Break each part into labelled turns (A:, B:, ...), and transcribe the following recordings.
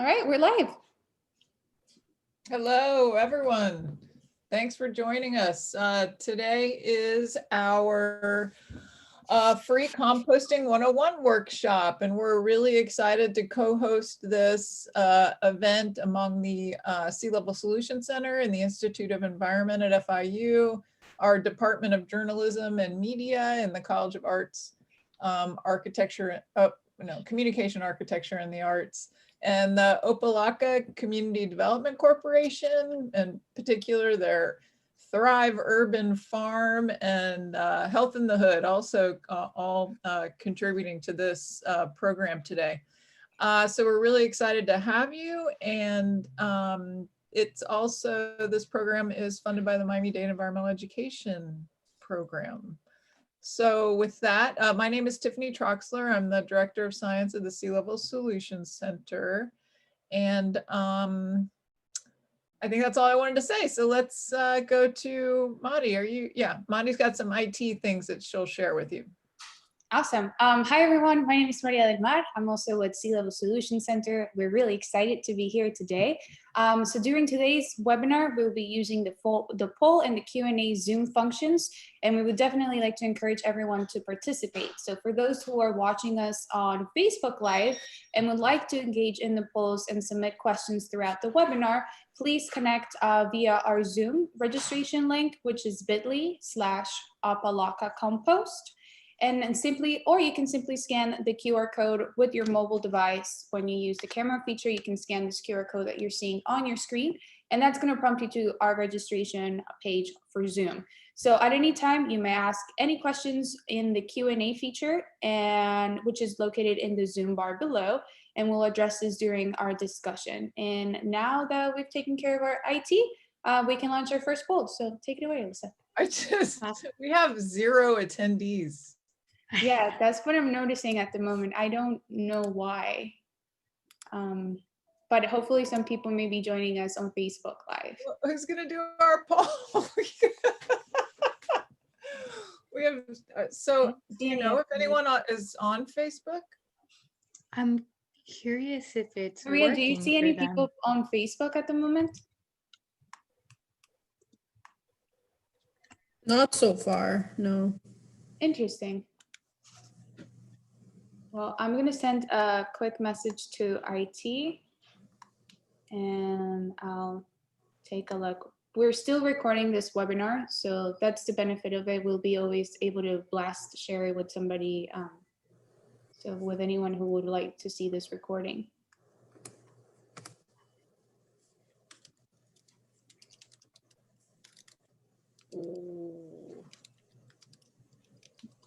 A: All right, we're live.
B: Hello, everyone. Thanks for joining us. Today is our free Composting 101 workshop, and we're really excited to co-host this event among the Sea Level Solutions Center and the Institute of Environment at FIU, our Department of Journalism and Media, and the College of Arts, Communication Architecture and the Arts, and the Opa-Loca Community Development Corporation, in particular their Thrive Urban Farm and Health in the Hood, also all contributing to this program today. So we're really excited to have you. And it's also, this program is funded by the Miami-Dade Environmental Education Program. So with that, my name is Tiffany Troxler. I'm the Director of Science at the Sea Level Solutions Center. And I think that's all I wanted to say. So let's go to Madi. Madi's got some IT things that she'll share with you.
A: Awesome. Hi, everyone. My name is Edmar. I'm also with Sea Level Solutions Center. We're really excited to be here today. So during today's webinar, we'll be using the poll and the Q&A Zoom functions, and we would definitely like to encourage everyone to participate. So for those who are watching us on Facebook Live and would like to engage in the polls and submit questions throughout the webinar, please connect via our Zoom registration link, which is bit.ly/Opa-Loca Compost. And simply, or you can simply scan the QR code with your mobile device. When you use the camera feature, you can scan this QR code that you're seeing on your screen, and that's going to prompt you to our registration page for Zoom. So at any time, you may ask any questions in the Q&A feature, and which is located in the Zoom bar below, and we'll address this during our discussion. And now that we've taken care of our IT, we can launch our first poll. So take it away, Alyssa.
B: We have 0 attendees.
A: Yeah, that's what I'm noticing at the moment. I don't know why. But hopefully some people may be joining us on Facebook Live.
B: Who's gonna do our poll? We have, so do you know if anyone is on Facebook?
C: I'm curious if it's
A: Maria,
C: working.
A: do you see any people on Facebook at the moment?
D: Not so far, no.
A: Interesting. Well, I'm going to send a quick message to IT and I'll take a look. We're still recording this webinar, so that's the benefit of it. We'll be always able to share it with somebody, so with anyone who would like to see this recording.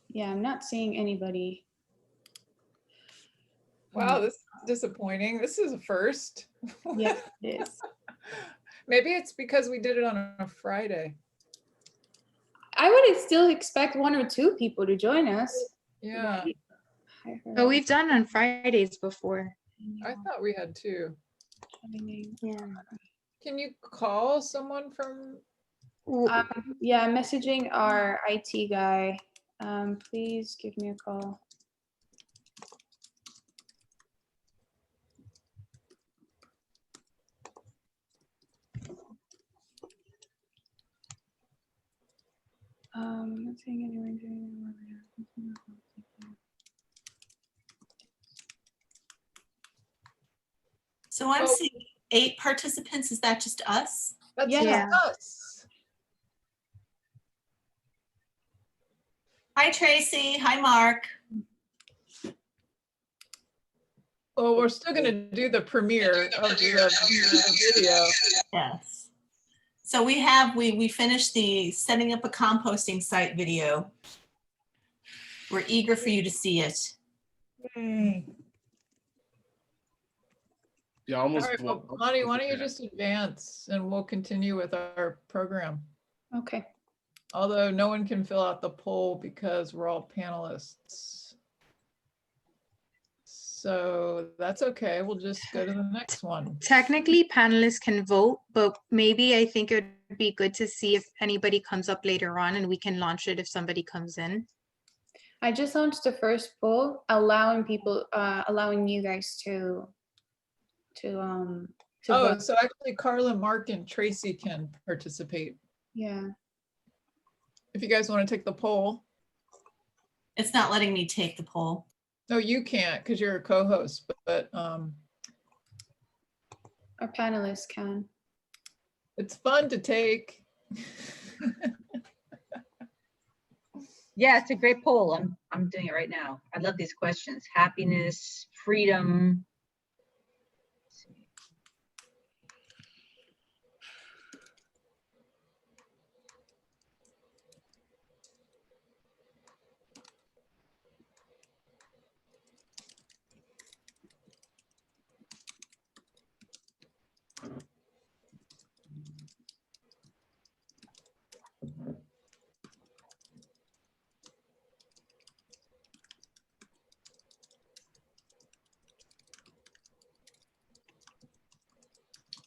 A: Yeah, I'm not seeing anybody.
B: Wow, this is disappointing. This is a first.
A: Yes, it is.
B: Maybe it's because we did it on a Friday.
A: I would still expect 1 or 2 people to join us.
B: Yeah.
C: But we've done on Fridays before.
B: I thought we had 2.
C: Yeah.
B: Can you call someone from?
A: Yeah, I'm messaging our IT guy. Please give me a call. Not seeing anyone doing it.
E: So I'm seeing 8 participants. Is that just us?
B: That's
A: Yeah.
B: just us.
E: Hi, Tracy. Hi, Mark.
B: Well, we're still going to do the premiere of the video.
E: Yes. So we finished the setting up a composting site video. We're eager for you to see it.
B: Yay.
F: Yeah, almost.
B: All right, well, Madi, why don't you just advance and we'll continue with our program.
A: Okay.
B: Although no one can fill out the poll because we're all panelists. So that's okay. We'll just go to the next one.
C: Technically, panelists can vote, but maybe I think it would be good to see if anybody comes up later on and we can launch it if somebody comes in.
A: I just launched the first poll, allowing you guys to to
B: Oh,
A: vote.
B: so actually Carla, Mark, and Tracy can participate.
A: Yeah.
B: If you guys want to take the poll.
E: It's not letting me take the poll.
B: No, you can't because you're a co-host, but
A: Our panelists can.
B: it's fun to take.
F: Yeah, it's a great poll. I'm doing it right now. I love these questions. Happiness, freedom.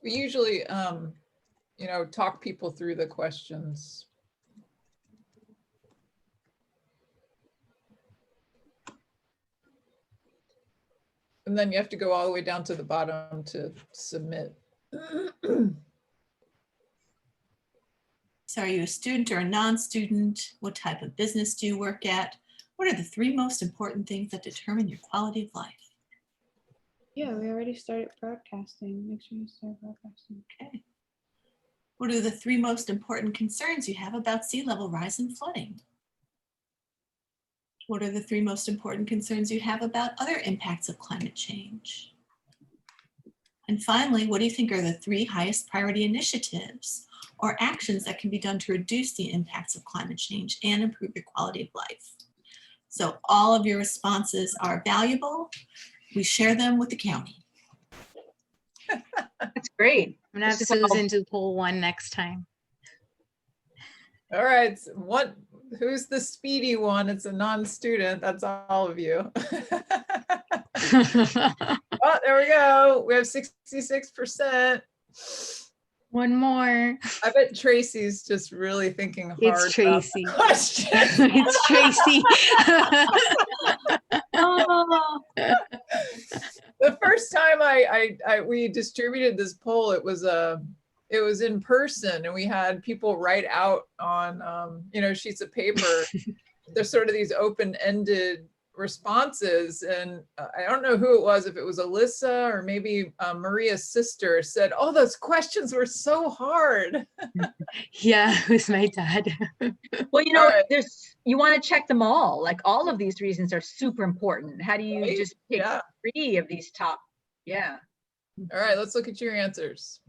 B: We usually, talk people through the questions. And then you have to go all the way down to the bottom to submit.
E: So are you a student or a non-student? What type of business do you work at? What are the 3 most important things that determine your quality of life?
A: Yeah, we already started broadcasting. Make sure you start broadcasting.
E: Okay. What are the 3 most important concerns you have about sea level rise and flooding? What are the 3 most important concerns you have about other impacts of climate change? And finally, what do you think are the 3 highest priority initiatives or actions that can be done to reduce the impacts of climate change and improve your quality of life? So all of your responses are valuable. We share them with the county.
F: That's great.
C: I'm gonna have
F: This is all-
C: Susan do poll 1 next time.
B: All right, who's the speedy one? It's a non-student, that's all of you. Oh, there we go. We have 66%.
C: One more.
B: I bet Tracy's just really thinking hard.
C: It's Tracy.
B: About the question.
C: It's Tracy.
A: Oh,
B: The first time we distributed this poll, it was in person, and we had people write out on sheets of paper. There's sort of these open-ended responses, and I don't know who it was, if it was Alyssa or maybe Maria's sister, said, "Oh, those questions were so hard."
C: Yeah, it was my dad.
F: Well,
B: All right.
F: you want to check them all. Like all of these reasons are super important. How do you
B: Right?
F: just pick
B: Yeah.
F: 3 of these top? Yeah.
B: All right, let's look at your answers.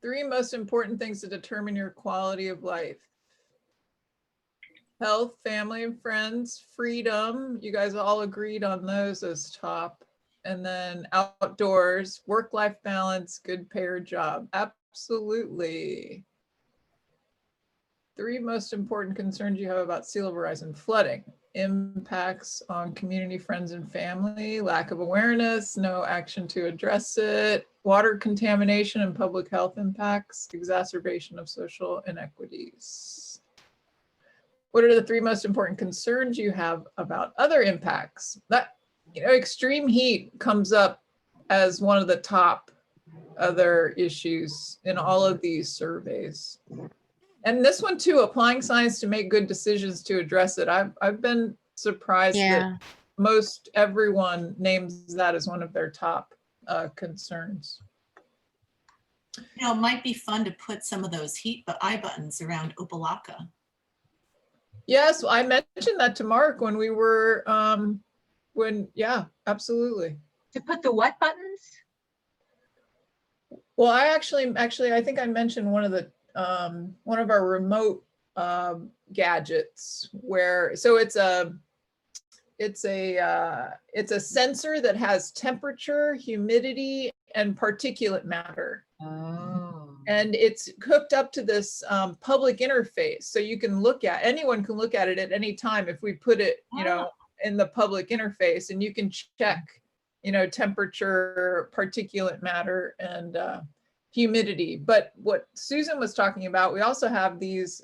B: 3 most important things to determine your quality of life. Health, family and friends, freedom. You guys all agreed on those as top. And then outdoors, work-life balance, good pay or job. Absolutely. 3 most important concerns you have about sea level rise and flooding. Impacts on community, friends, and family, lack of awareness, no action to address it, water contamination and public health impacts, exacerbation of social inequities. What are the 3 most important concerns you have about other impacts? That, extreme heat comes up as one of the top other issues in all of these surveys. And this one too, applying science to make good decisions to address it. I've been surprised that most everyone names that as one of their top concerns.
E: It might be fun to put some of those eye buttons around Opa-Loca.
B: Yes, I mentioned that to Mark when we were, yeah, absolutely.
F: To put the what buttons?
B: Well, I think I mentioned one of our remote gadgets so it's a sensor that has temperature, humidity, and particulate matter.
F: Oh.
B: And it's hooked up to this public interface, so anyone can look at it at any time if we put it, in the public interface, and you can check, temperature, particulate matter, and humidity. But what Susan was talking about, we also have these.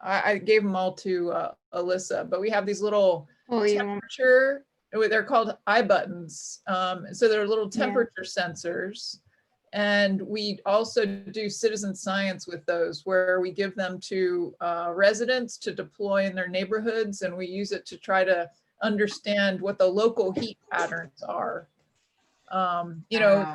B: I gave them all to Alyssa, but we have these little temperature they're called iButtons. So they're little
C: Yeah.
B: temperature sensors. And we also do citizen science with those, where we give them to residents to deploy in their neighborhoods, and we use it to try to understand what the local heat patterns are.
F: Wow.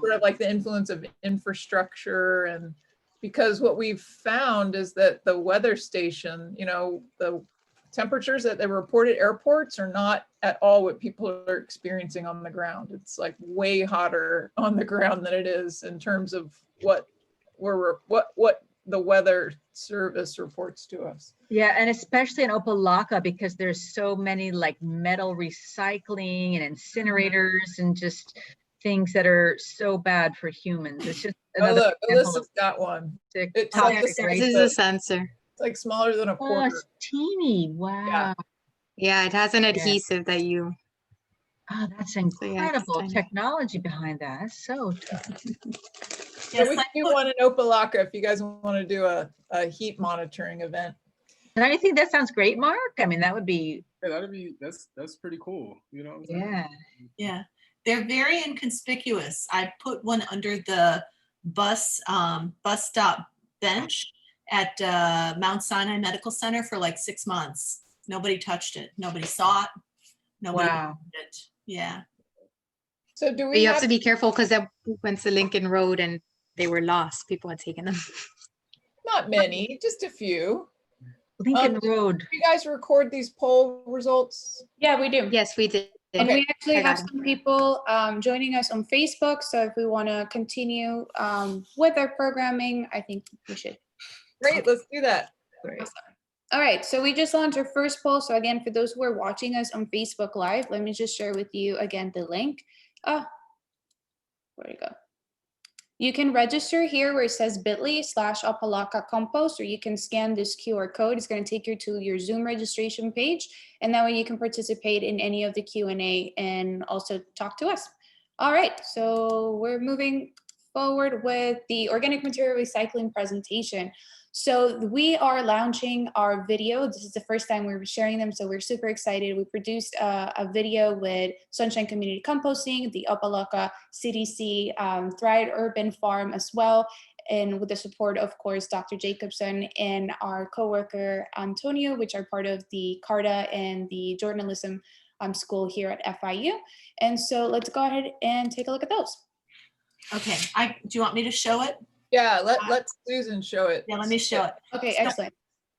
B: Sort of like the influence of infrastructure. And because what we've found is that the weather station, the temperatures that they report at airports are not at all what people are experiencing on the ground. It's like way hotter on the ground than it is in terms of what the weather service reports to us.
F: Yeah, and especially in Opa-Loca, because there's so many like metal recycling and incinerators and just things that are so bad for humans. It's just
B: Oh,
F: another
B: look,
F: example
B: Alyssa's got one.
F: of
B: It's
F: toxic
B: like
C: This
F: waste.
C: is a sensor.
B: It's like smaller than a
F: Oh,
B: quarter.
F: it's teeny. Wow.
C: Yeah, it has an adhesive that you.
F: Oh, that's
C: yeah, it's
F: incredible
C: tiny.
F: technology behind that. That's so
B: So we can do one in Opa-Loca if you guys want to do a heat monitoring event.
F: And I think that sounds great, Mark. I mean, that would be,
G: Yeah, that's pretty cool. You know what I'm saying?
F: yeah.
E: Yeah, they're very inconspicuous. I put one under the bus stop bench at Mount Sinai Medical Center for like 6 months. Nobody touched it. Nobody saw it. Nobody
F: Wow.
E: touched it. Yeah.
B: So do
C: But
B: we
C: you have to be careful because that went to Lincoln Road and they were lost. People had taken them.
B: not many, just a few.
F: Lincoln Road.
B: Do you guys record these poll results?
A: Yeah, we do.
C: Yes, we did.
A: And
B: Okay.
A: we actually
C: I got
A: have
C: it.
A: some people joining us on Facebook. So if we want to continue with our programming, I think we should.
B: Great, let's do that.
A: Awesome. All right, so we just launched our first poll. So again, for those who are watching us on Facebook Live, let me just share with you again the link. Where'd it go? You can register here where it says bit.ly/Opa-Loca compost, or you can scan this QR code. It's going to take you to your Zoom registration page, and that way you can participate in any of the Q&A and also talk to us. All right, so we're moving forward with the organic material recycling presentation. So we are launching our video. This is the first time we're sharing them, so we're super excited. We produced a video with Sunshine Community Composting, the Opa-Loca CDC Thrive Urban Farm as well, and with the support, of course, Dr. Jacobson and our coworker Antonio, which are part of the CARTA and the journalism school here at FIU. And so let's go ahead and take a look at those.
E: Okay. Do you want me to show it?
B: Yeah, let Susan show it.
E: Yeah, let me show it.
A: Okay,
E: So-
A: excellent.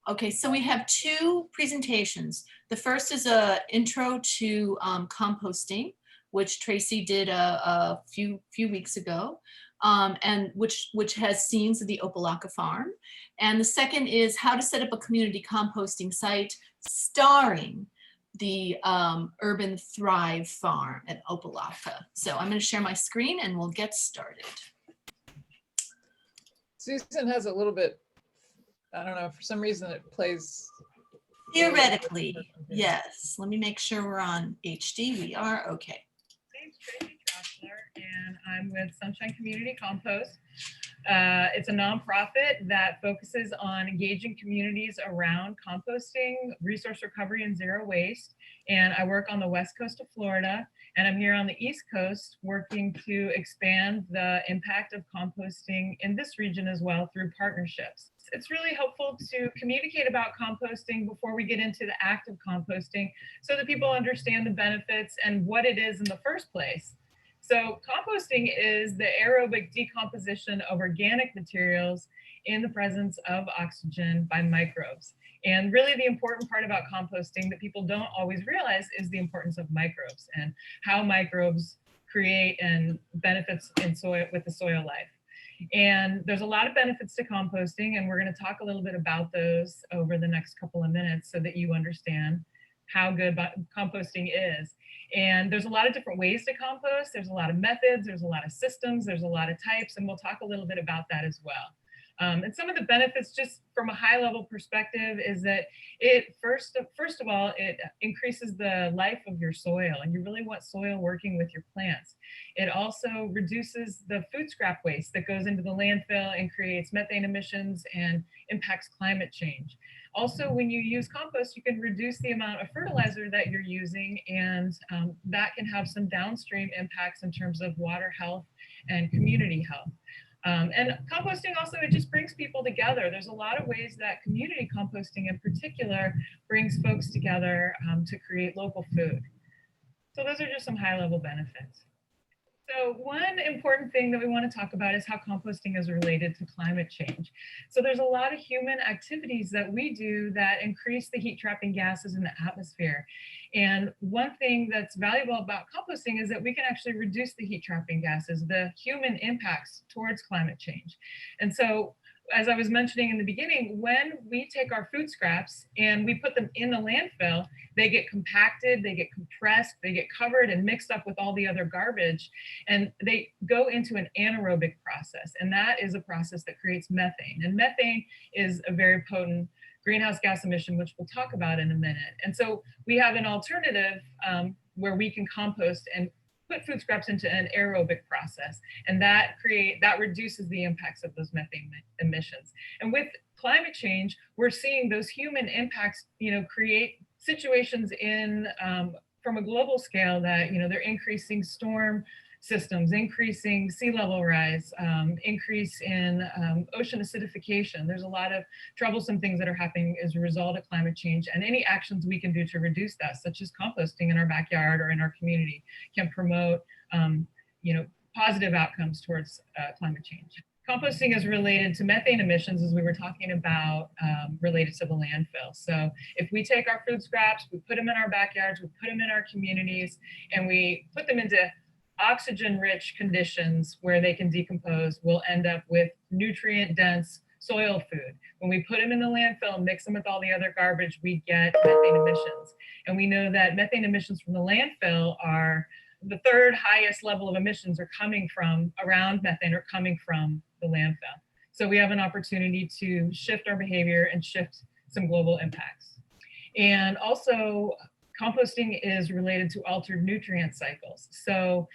E: Okay, so we have two presentations. The first is a intro to composting, which Tracy did a few weeks ago, and which has scenes of the Opa-Loca farm. And the second is how to set up a community composting site starring the Urban Thrive Farm at Opa-Loca. So I'm going to share my screen and we'll get started.
B: Susan has a little bit, I don't know, for some reason it plays.
E: Theoretically, yes. Let me make sure we're on HD. We are, okay.
H: Name's Tracy Trostler, and I'm with Sunshine Community Compost. It's a nonprofit that focuses on engaging communities around composting, resource recovery, and zero waste. And I work on the west coast of Florida, and I'm here on the East Coast working to expand the impact of composting in this region as well through partnerships. It's really helpful to communicate about composting before we get into the act of composting so that people understand the benefits and what it is in the first place. So composting is the aerobic decomposition of organic materials in the presence of oxygen by microbes. And really the important part about composting that people don't always realize is the importance of microbes and how microbes create and benefits in soil with the soil life. And there's a lot of benefits to composting, and we're going to talk a little bit about those over the next couple of minutes so that you understand how good composting is. And there's a lot of different ways to compost. There's a lot of methods, there's a lot of systems, there's a lot of types, and we'll talk a little bit about that as well. And some of the benefits, just from a high level perspective, is that it first of all, it increases the life of your soil, and you really want soil working with your plants. It also reduces the food scrap waste that goes into the landfill and creates methane emissions and impacts climate change. Also, when you use compost, you can reduce the amount of fertilizer that you're using, and that can have some downstream impacts in terms of water health and community health. And composting also, it just brings people together. There's a lot of ways that community composting in particular brings folks together to create local food. So those are just some high level benefits. So one important thing that we want to talk about is how composting is related to climate change. So there's a lot of human activities that we do that increase the heat trapping gases in the atmosphere. And one thing that's valuable about composting is that we can actually reduce the heat trapping gases, the human impacts towards climate change. And so, as I was mentioning in the beginning, when we take our food scraps and we put them in the landfill, they get compacted, they get compressed, they get covered and mixed up with all the other garbage, and they go into an anaerobic process. And that is a process that creates methane. And methane is a very potent greenhouse gas emission, which we'll talk about in a minute. And so we have an alternative where we can compost and put food scraps into an aerobic process, and that reduces the impacts of those methane emissions. And with climate change, we're seeing those human impacts, create situations in from a global scale that they're increasing storm systems, increasing sea level rise, increase in ocean acidification. There's a lot of troublesome things that are happening as a result of climate change, and any actions we can do to reduce that, such as composting in our backyard or in our community, can promote positive outcomes towards climate change. Composting is related to methane emissions, as we were talking about, related to the landfill. So if we take our food scraps, we put them in our backyards, we put them in our communities, and we put them into oxygen-rich conditions where they can decompose, we'll end up with nutrient-dense soil food. When we put them in the landfill and mix them with all the other garbage, we get methane emissions. And we know that methane emissions from the landfill are the third highest level of emissions are coming from around methane are coming from the landfill. So we have an opportunity to shift our behavior and shift some global impacts. And also, composting is related to altered nutrient cycles. So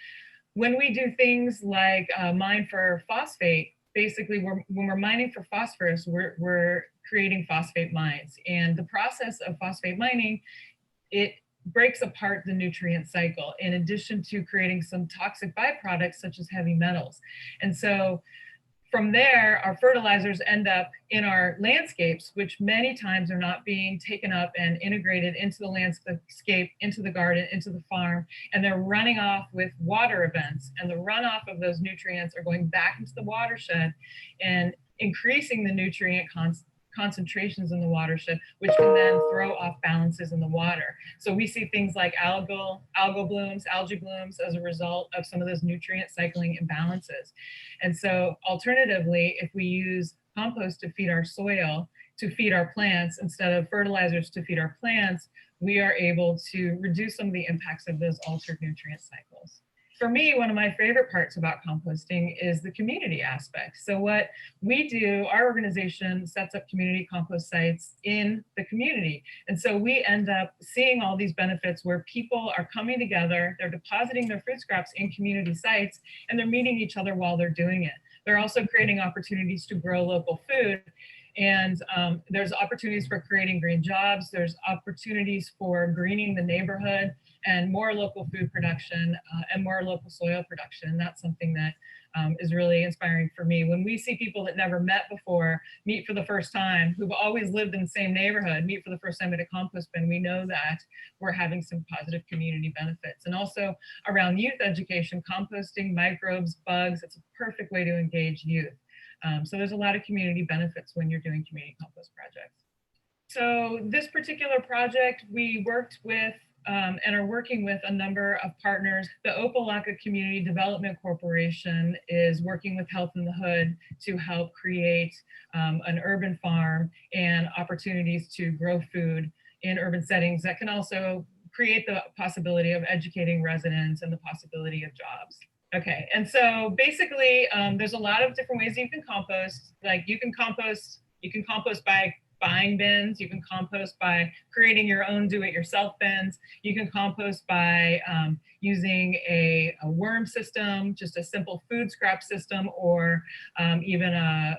H: when we do things like mine for phosphate, basically when we're mining for phosphorus, we're creating phosphate mines. And the process of phosphate mining, it breaks apart the nutrient cycle in addition to creating some toxic byproducts such as heavy metals. And so from there, our fertilizers end up in our landscapes, which many times are not being taken up and integrated into the landscape, into the garden, into the farm, and they're running off with water events. And the runoff of those nutrients are going back into the watershed and increasing the nutrient concentrations in the watershed, which can then throw off balances in the water. So we see things like algae blooms as a result of some of those nutrient cycling imbalances. And so alternatively, if we use compost to feed our soil, to feed our plants, instead of fertilizers to feed our plants, we are able to reduce some of the impacts of those altered nutrient cycles. For me, one of my favorite parts about composting is the community aspect. So what we do, our organization sets up community compost sites in the community. And so we end up seeing all these benefits where people are coming together, they're depositing their food scraps in community sites, and they're meeting each other while they're doing it. They're also creating opportunities to grow local food. And there's opportunities for creating green jobs. There's opportunities for greening the neighborhood and more local food production and more local soil production. And that's something that is really inspiring for me. When we see people that never met before meet for the first time, who've always lived in the same neighborhood, meet for the first time at a compost bin, we know that we're having some positive community benefits. And also around youth education, composting, microbes, bugs, it's a perfect way to engage youth. So there's a lot of community benefits when you're doing community compost projects. So this particular project, we worked with and are working with a number of partners. The Opa-Loca Community Development Corporation is working with Health in the Hood to help create an urban farm and opportunities to grow food in urban settings that can also create the possibility of educating residents and the possibility of jobs. Okay, and so basically, there's a lot of different ways you can compost. Like you can compost by buying bins. You can compost by creating your own do-it-yourself bins. You can compost by using a worm system, just a simple food scrap system, or even a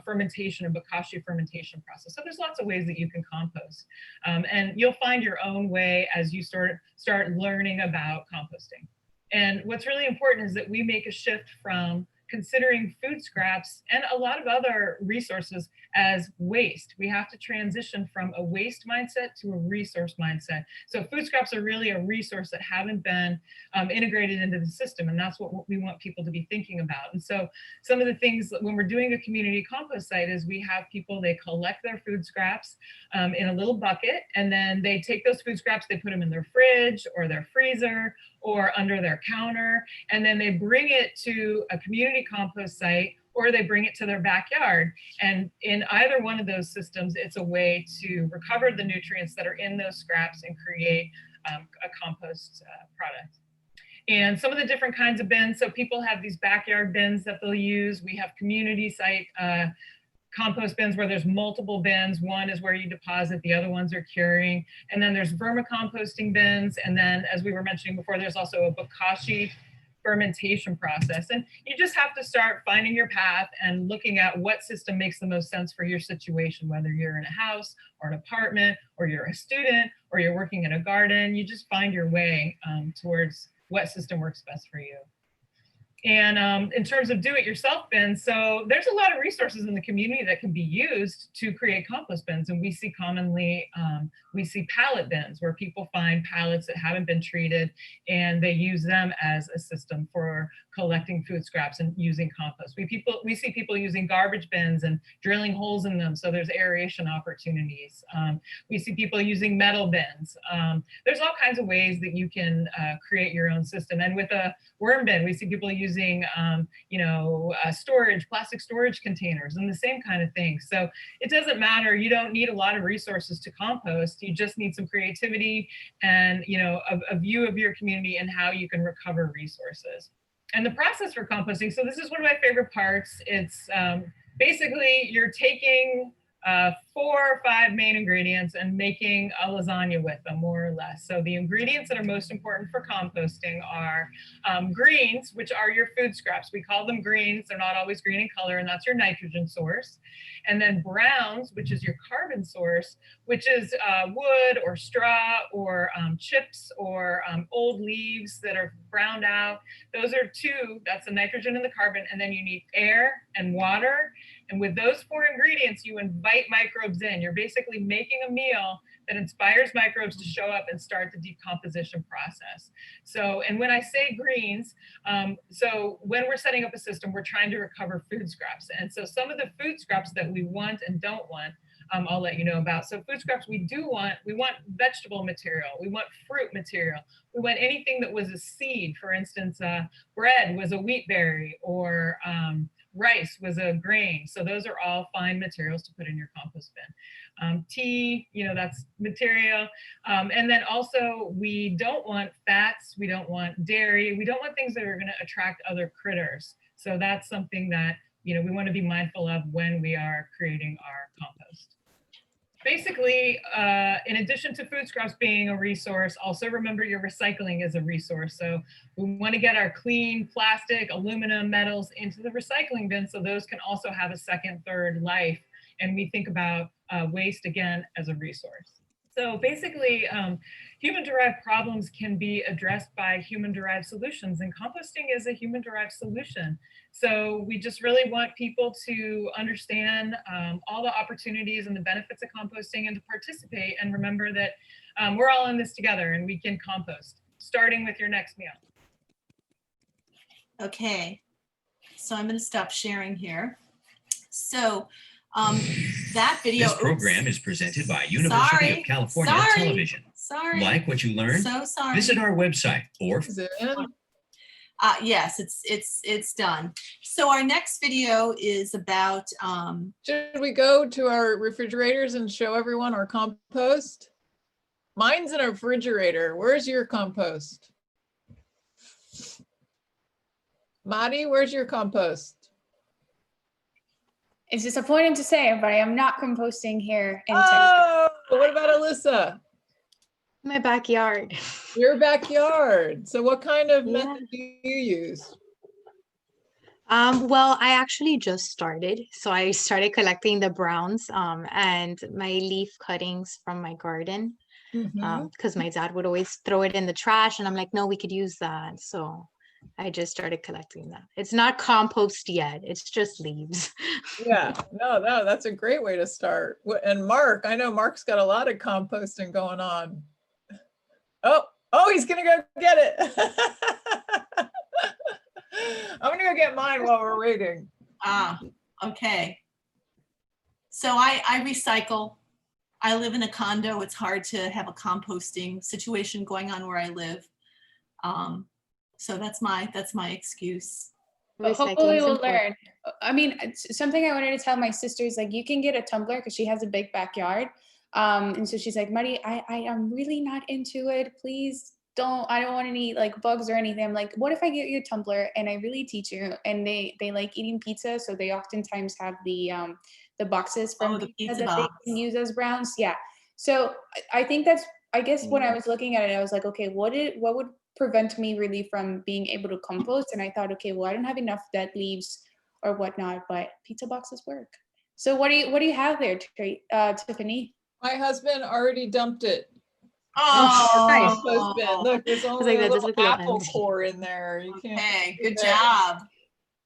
H: fermentation, a bokashi fermentation process. So there's lots of ways that you can compost, and you'll find your own way as you start learning about composting. And what's really important is that we make a shift from considering food scraps and a lot of other resources as waste. We have to transition from a waste mindset to a resource mindset. So food scraps are really a resource that haven't been integrated into the system. And that's what we want people to be thinking about. And so some of the things when we're doing a community compost site is we have people, they collect their food scraps in a little bucket, and then they take those food scraps, they put them in their fridge or their freezer or under their counter, and then they bring it to a community compost site, or they bring it to their backyard. And in either one of those systems, it's a way to recover the nutrients that are in those scraps and create a compost product. And some of the different kinds of bins, so people have these backyard bins that they'll use. We have community site compost bins where there's multiple bins. One is where you deposit, the other ones are curing. And then there's vermicomposting bins. And then, as we were mentioning before, there's also a bokashi fermentation process. And you just have to start finding your path and looking at what system makes the most sense for your situation, whether you're in a house or an apartment, or you're a student, or you're working in a garden. You just find your way towards what system works best for you. And in terms of do-it-yourself bins, so there's a lot of resources in the community that can be used to create compost bins. And we see commonly, we see pallet bins where people find pallets that haven't been treated and they use them as a system for collecting food scraps and using compost. We see people using garbage bins and drilling holes in them, so there's aeration opportunities. We see people using metal bins. There's all kinds of ways that you can create your own system. And with a worm bin, we see people using storage, plastic storage containers, and the same kind of thing. So it doesn't matter. You don't need a lot of resources to compost. You just need some creativity and a view of your community and how you can recover resources. And the process for composting, so this is one of my favorite parts. It's basically you're taking 4 or 5 main ingredients and making a lasagna with them, more or less. So the ingredients that are most important for composting are greens, which are your food scraps. We call them greens. They're not always green in color, and that's your nitrogen source. And then browns, which is your carbon source, which is wood or straw or chips or old leaves that are browned out. Those are 2, that's the nitrogen and the carbon. And then you need air and water. And with those 4 ingredients, you invite microbes in. You're basically making a meal that inspires microbes to show up and start the decomposition process. So, and when I say greens, so when we're setting up a system, we're trying to recover food scraps. And so some of the food scraps that we want and don't want, I'll let you know about. So food scraps we want vegetable material, we want fruit material, we want anything that was a seed. For instance, bread was a wheat berry, or rice was a grain. So those are all fine materials to put in your compost bin. Tea, that's material. And then also we don't want fats, we don't want dairy, we don't want things that are going to attract other critters. So that's something that we want to be mindful of when we are creating our compost. Basically, in addition to food scraps being a resource, also remember your recycling is a resource. So we want to get our clean plastic, aluminum, metals into the recycling bin, so those can also have a second, third life. And we think about waste again as a resource. So basically, human-derived problems can be addressed by human-derived solutions, and composting is a human-derived solution. So we just really want people to understand all the opportunities and the benefits of composting and to participate, and remember that we're all in this together and we can compost, starting with your next meal.
E: Okay, so I'm going to stop sharing here. So that video.
I: This program is presented by University of California Television.
E: Sorry.
I: Like what you learned?
E: So sorry.
I: Visit our website or.
B: Is it in?
E: Yes, it's done. So our next video is about.
B: Should we go to our refrigerators and show everyone our compost? Mine's in a refrigerator. Where's your compost? Madi, where's your compost?
A: It's disappointing to say, but I am not composting here in Texas.
B: Oh, what about Alyssa?
C: My backyard.
B: Your backyard. So what kind of
C: Yeah.
B: method do you use?
C: Well, I actually just started. So I started collecting the browns and my leaf cuttings from my garden
B: Mhm.
C: because my dad would always throw it in the trash and I'm like, no, we could use that. So I just started collecting that. It's not compost yet. It's just leaves.
B: Yeah, no, that's a great way to start. And Mark, I know Mark's got a lot of composting going on. Oh, he's gonna go get it. I'm gonna go get mine while we're waiting.
E: Okay. So I recycle. I live in a condo. It's hard to have a composting situation going on where I live. So that's my excuse.
A: But
C: Recycling
A: hopefully
C: is
A: we'll
C: important.
A: learn. I mean, it's something I wanted to tell my sister is like, you can get a tumbler because she has a big backyard. And so she's like, Muddy, I am really not into it. Please I don't want any like bugs or anything. I'm like, what if I get you a tumbler and I really teach you? And they like eating pizza. So they oftentimes have the boxes from
E: the
A: pizza
E: pizza
A: that
E: box.
A: they can use as browns. Yeah. So I think that's, I guess when I was looking at it, I was like, okay, what would prevent me really from being able to compost? And I thought, okay, well, I don't have enough dead leaves or whatnot, but pizza boxes work. So what do you have there, Tiffany?
B: My husband already dumped it.
E: Oh,
F: nice.
B: Compost bin. Look, there's only
C: like,
B: a
C: that does
B: little
C: look a little
B: apple
C: empty.
B: core in there. You can't.
E: okay, good
B: there.
E: job.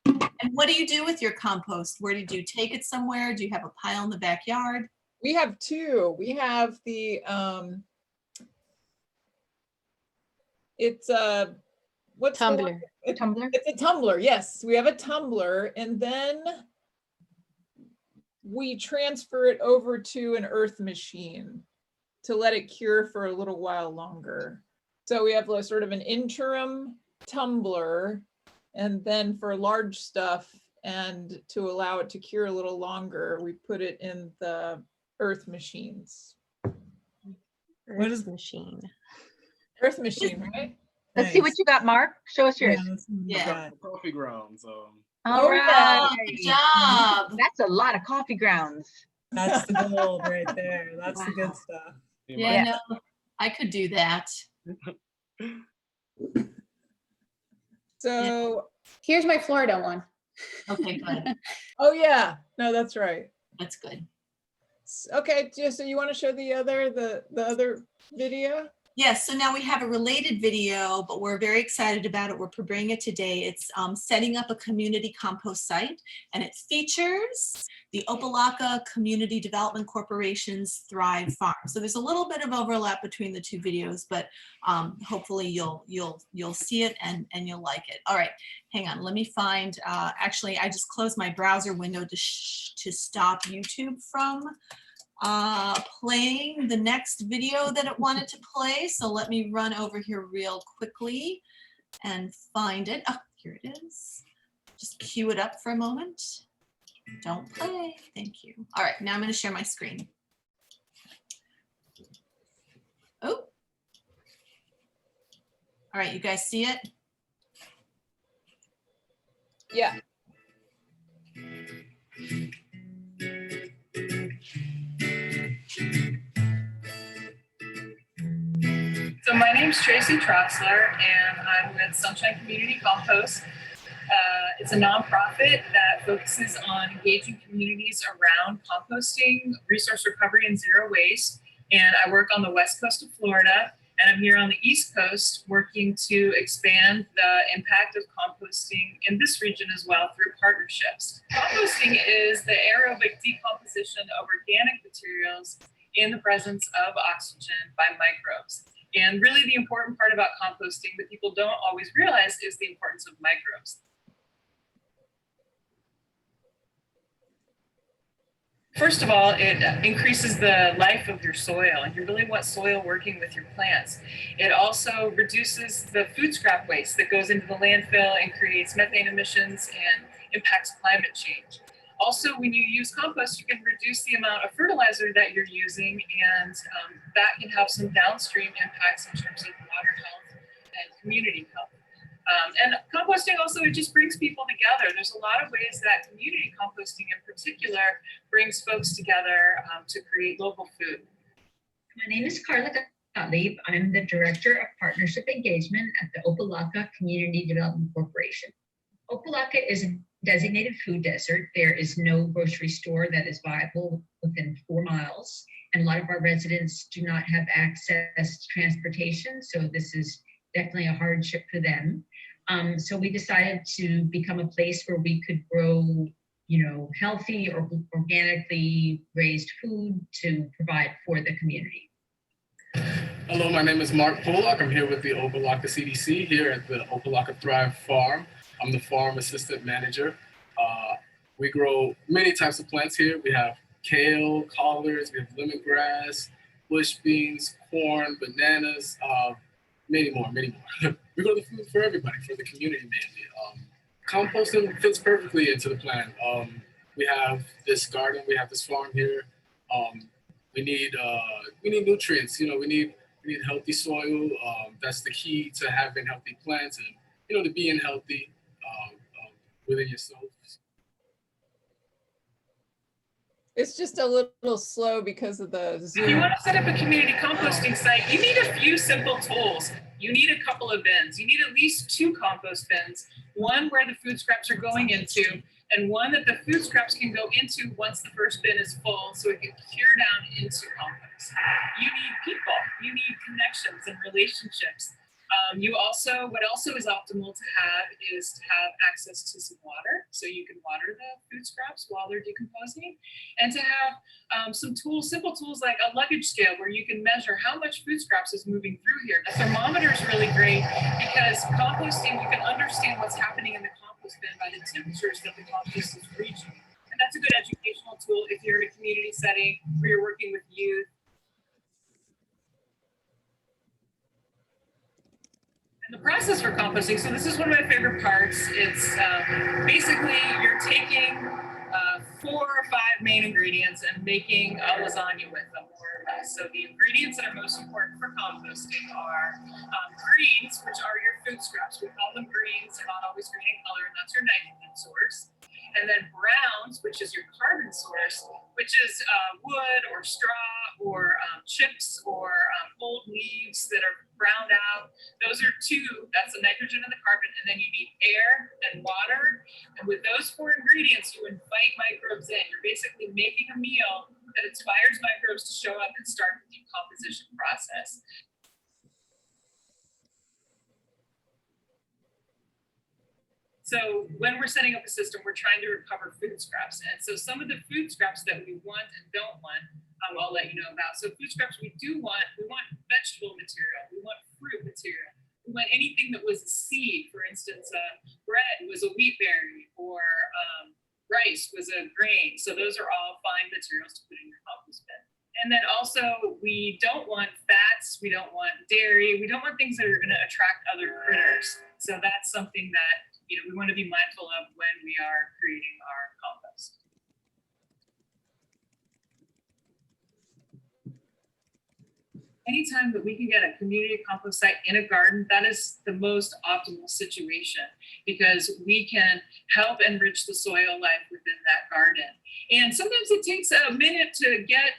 E: And what do you do with your compost? Where do you take it somewhere? Do you have a pile in the backyard?
B: We have two. We have the it's a what's the one?
C: Tumbler.
F: Tumblr.
B: It's a tumbler. Yes, we have a tumbler, and then we transfer it over to an earth machine to let it cure for a little while longer. So we have sort of an interim tumbler, and then for large stuff and to allow it to cure a little longer, we put it in the earth machines. What is-
C: Machine?
B: Earth machine, right?
F: Let's see what you got, Mark. Show us yours.
E: Yeah.
G: Coffee grounds.
F: All right.
E: Good job.
F: That's a lot of coffee grounds.
J: That's the gold right there. That's the good stuff.
E: Yeah, no, I could do that.
B: So,
A: Here's my Florida one.
E: Okay, good.
B: oh yeah, no, that's right.
E: That's good.
B: Okay, so you want to show the other video?
E: Yes, so now we have a related video, but we're very excited about it. We're premiering it today. It's setting up a community compost site, and it features the Opa-Loca Community Development Corporation's Thrive Farm. So there's a little bit of overlap between the two videos, but hopefully you'll see it and you'll like it. All right, hang on. Let me find. Actually, I just closed my browser window to stop YouTube from playing the next video that it wanted to play. So let me run over here real quickly and find it. Oh, here it is. Just cue it up for a moment. Don't play. Thank you. All right, now I'm going to share my screen. Oh. All right, you guys see it?
B: Yeah.
H: So my name's Tracy Trotzler, and I'm with Sunshine Community Compost. It's a nonprofit that focuses on engaging communities around composting, resource recovery, and zero waste. And I work on the west coast of Florida, and I'm here on the east coast working to expand the impact of composting in this region as well through partnerships. Composting is the aerobic decomposition of organic materials in the presence of oxygen by microbes. And really the important part about composting that people don't always realize is the importance of microbes. First of all, it increases the life of your soil, and you really want soil working with your plants. It also reduces the food scrap waste that goes into the landfill and creates methane emissions and impacts climate change. Also, when you use compost, you can reduce the amount of fertilizer that you're using, and that can have some downstream impacts in terms of water health and community health. And composting also, it just brings people together. There's a lot of ways that community composting in particular brings folks together to create local food.
K: My name is Carla Gottlieb. I'm the Director of Partnership Engagement at the Opa-Loca Community Development Corporation. Opa-Loca is a designated food desert. There is no grocery store that is viable within 4 miles. And a lot of our residents do not have access to transportation. So this is definitely a hardship for them. So we decided to become a place where we could grow, healthy or organically raised food to provide for the community.
G: Hello, my name is Mark Pollock. I'm here with the Opa-Loca CDC here at the Opa-Loca Thrive Farm. I'm the farm assistant manager. We grow many types of plants here. We have kale, collards, we have lemongrass, bush beans, corn, bananas, many more. We grow the food for everybody, for the community mainly. Composting fits perfectly into the plan. We have this garden, we have this farm here. We need nutrients. We need healthy soil. That's the key to having healthy plants and to being healthy within yourself.
B: It's just a little slow because of the Zoom.
H: If you want to set up a community composting site, you need a few simple tools. You need a couple of bins. You need at least 2 compost bins, one where the food scraps are going into, and one that the food scraps can go into once the first bin is full, so it can cure down into compost. You need people. You need connections and relationships. What also is optimal to have is to have access to some water, so you can water the food scraps while they're decomposing, and to have some tools, simple tools like a luggage scale where you can measure how much food scraps is moving through here. The thermometer is really great because composting, you can understand what's happening in the compost bin by the temperatures that the compost is reaching. And that's a good educational tool if you're in a community setting where you're working with youth. And the process for composting, so this is one of my favorite parts. It's basically you're taking 4 or 5 main ingredients and making a lasagna with them, more or less. So the ingredients that are most important for composting are greens, which are your food scraps. We call them greens, they're not always green in color, and that's your nitrogen source. And then browns, which is your carbon source, which is wood or straw or chips or old leaves that are browned out. Those are 2, that's the nitrogen and the carbon, and then you need air and water. And with those 4 ingredients, you invite microbes in. You're basically making a meal that inspires microbes to show up and start the decomposition process. So when we're setting up a system, we're trying to recover food scraps. And so some of the food scraps that we want and don't want, I'll let you know about. So food scraps we want vegetable material, we want fruit material, we want anything that was a seed. For instance, bread was a wheat berry, or rice was a grain. So those are all fine materials to put in your compost bin. And then also we don't want fats, we don't want dairy, we don't want things that are going to attract other critters. So that's something that we want to be mindful of when we are creating our compost. Anytime that we can get a community compost site in a garden, that is the most optimal situation because we can help enrich the soil life within that garden. And sometimes it takes a minute to get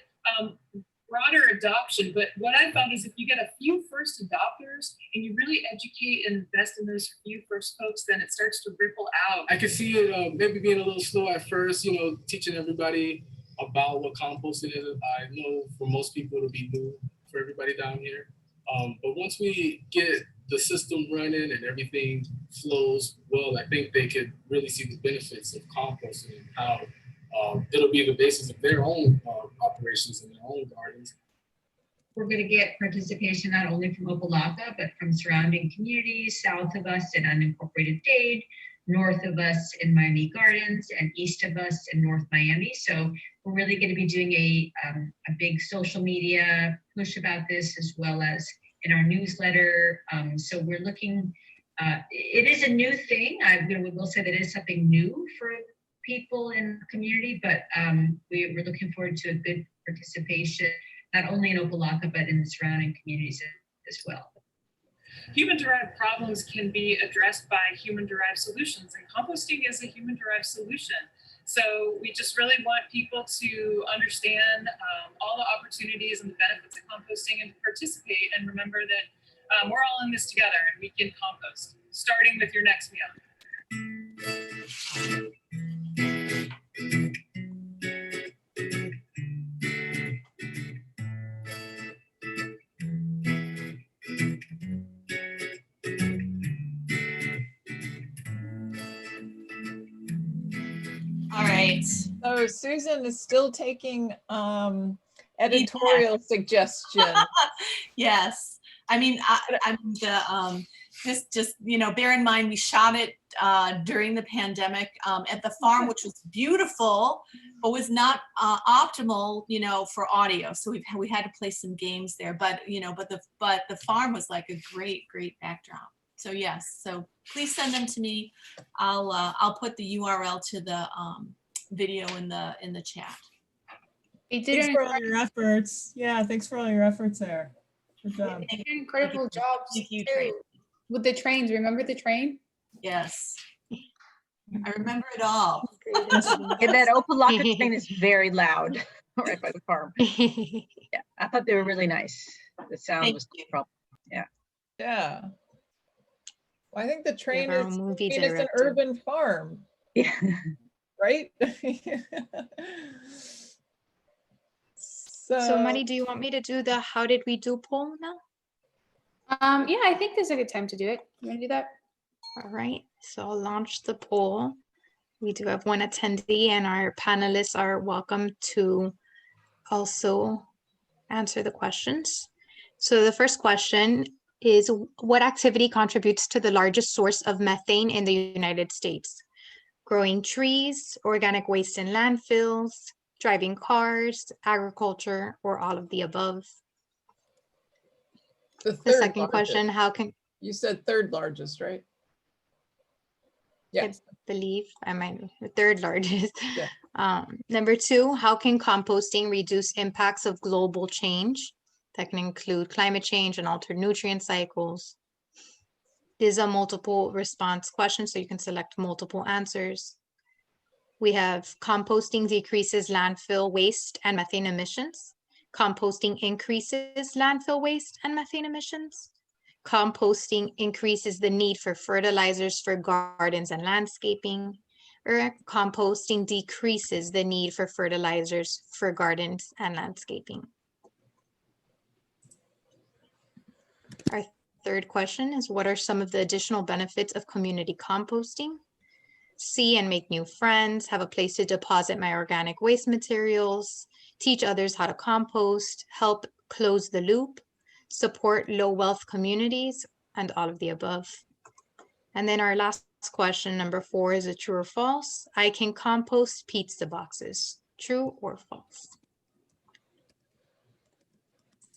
H: broader adoption, but what I found is if you get a few first adopters and you really educate and invest in those few first folks, then it starts to ripple out.
G: I can see it maybe being a little slow at first, teaching everybody about what composting is. I know for most people it'll be new for everybody down here. But once we get the system running and everything flows well, I think they could really see the benefits of composting and how it'll be the basis of their own operations in their own gardens.
K: We're going to get participation not only from Opa-Loca, but from surrounding communities, south of us in unincorporated Dade, north of us in Miami Gardens, and east of us in North Miami. So we're really going to be doing a big social media push about this, as well as in our newsletter. So we're looking, it is a new thing. We will say that it is something new for people in the community, but we're looking forward to a good participation, not only in Opa-Loca, but in the surrounding communities as well.
H: human-derived problems can be addressed by human-derived solutions, and composting is a human-derived solution. So we just really want people to understand all the opportunities and the benefits of composting and to participate, and remember that we're all in this together and we can compost, starting with your next meal.
E: All right.
B: So Susan is still taking editorial suggestions.
E: Yes. I mean, this just, bear in mind, we shot it during the pandemic at the farm, which was beautiful, but was not optimal, for audio. So we had to play some games there, but the farm was like a great backdrop. So yes, so please send them to me. I'll put the URL to the video in the chat.
J: Thanks for all your efforts. Yeah, thanks for all your efforts there. Good job.
A: You did an incredible job.
E: Thank you,
A: too,
E: Tracy.
A: with the trains. Remember the train?
E: Yes. I remember it all.
F: Yeah, that Opa-Loca train is very loud right by the farm. Yeah, I thought they were really nice. The sound was no problem. Yeah.
B: Yeah. Well, I think the train
C: our
B: is
C: movie
B: it's an
C: director.
B: urban farm,
F: Yeah.
B: right?
C: So Maddie, do you want me to do the how did we do poll now?
A: Yeah, I think there's a good time to do it. You want to do that?
C: All right, so I'll launch the poll. We do have one attendee and our panelists are welcome to also answer the questions. So the first question is, what activity contributes to the largest source of methane in the United States? Growing trees, organic waste in landfills, driving cars, agriculture, or all of the above?
B: The
C: The second question, how can,
B: you said third largest, right? Yes.
C: I believe I might the third largest.
B: Yeah.
C: Number two, how can composting reduce impacts of global change? That can include climate change and altered nutrient cycles. This is a multiple response question, so you can select multiple answers. We have composting decreases landfill waste and methane emissions. Composting increases landfill waste and methane emissions. Composting increases the need for fertilizers for gardens and landscaping, or composting decreases the need for fertilizers for gardens and landscaping. Our third question is, what are some of the additional benefits of community composting? See and make new friends, have a place to deposit my organic waste materials, teach others how to compost, help close the loop, support low wealth communities, and all of the above. And then our last question, number 4, is a true or false? I can compost pizza boxes. True or false?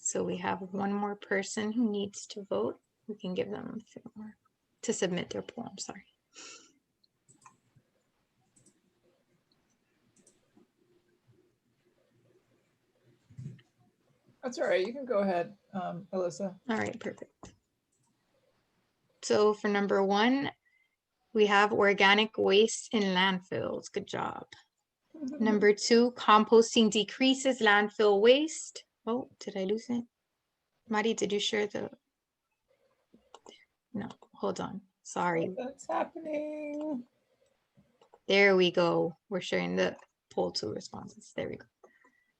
C: So we have one more person who needs to vote. We can give them a few more to submit their poll. I'm sorry.
B: That's all right. You can go ahead, Alyssa.
C: All right, perfect. So for number 1, we have organic waste in landfills. Good job. Number 2, composting decreases landfill waste. Oh, did I lose it? Mari, did you share the? No, hold on. Sorry.
B: What's happening?
C: There we go. We're sharing the poll 2 responses. There we go.